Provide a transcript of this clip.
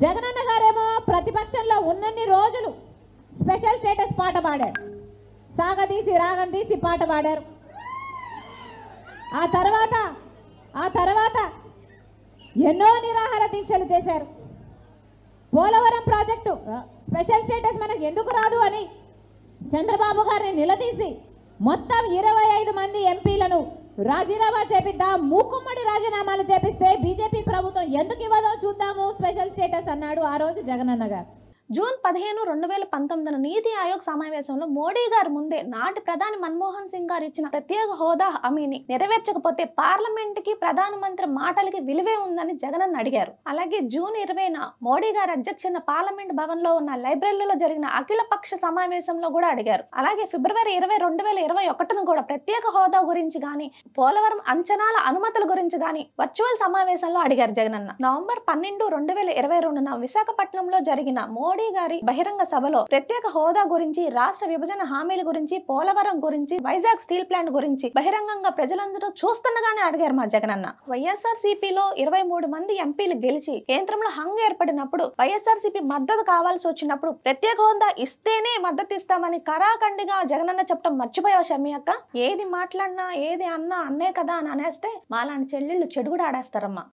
జగనన్న గారేమో ప్రతిపక్షంలో ఉన్నన్ని రోజులు స్పెషల్ స్టేటస్ పాట పాడారు, సాగదీసి రాగం తీసి పాట పాడారు. ఆ తర్వాత ఎన్నో నిరాహార దీక్షలు చేశారు. పోలవరం ప్రాజెక్టు స్పెషల్ స్టేటస్ మనకు ఎందుకు రాదు అని చంద్రబాబు గారిని నిలదీసి మొత్తం 25 మంది ఎంపీలను రాజీనామా చేపిద్దాం, మూకుమ్మడి రాజీనామాలు చేపిస్తే బీజేపీ ప్రభుత్వం ఎందుకు ఇవ్వదో చూద్దాము స్పెషల్ స్టేటస్ అన్నాడు ఆ రోజు జగనన్న గారు. జూన్ 15, 2019 నీతి ఆయోగ్ సమావేశంలో మోడీ గారు ముందే నాటి ప్రధాని మన్మోహన్ సింగ్ గారు ఇచ్చిన ప్రత్యేక హోదా హామీని నెరవేర్చకపోతే పార్లమెంట్ కి ప్రధానమంత్రి మాటలకి విలువే ఉందని జగనన్న అడిగారు. అలాగే జూన్ 20న మోడీ గారి అధ్యక్షన పార్లమెంట్ భవన్ లో ఉన్న లైబ్రరీలో జరిగిన అఖిల పక్ష సమావేశంలో కూడా అడిగారు. అలాగే ఫిబ్రవరి 20, 2021ను కూడా ప్రత్యేక హోదా గురించి గాని పోలవరం అంచనాల అనుమతుల గురించి గాని వర్చువల్ సమావేశంలో అడిగారు జగనన్న. నవంబర్ 12, 2022న విశాఖపట్నంలో జరిగిన మోడీ గారి బహిరంగ సభలో ప్రత్యేక హోదా గురించి, రాష్ట్ర విభజన హామీల గురించి, పోలవరం గురించి, వైజాగ్ స్టీల్ ప్లాంట్ గురించి బహిరంగంగా ప్రజలందరూ చూస్తుండగానే అడిగారు మా జగనన్న. వైఎస్ఆర్సీపీలో 23 మంది ఎంపీలు గెలిచి కేంద్రంలో హంగ్ ఏర్పడినప్పుడు వైఎస్ఆర్సీపీ మద్దతు కావాల్సి వచ్చినప్పుడు ప్రత్యేక హోదా ఇస్తేనే మద్దతు ఇస్తామని కరాఖండిగా జగనన్న చెప్పడం మర్చిపోయావు షమ్మి అక్క. ఏది మాట్లాడినా ఏది అన్నా అన్నే కదా అని అనేస్తే మాలాంటి చెల్లెళ్ళు చెడుగుడు ఆడేస్తారమ్మా.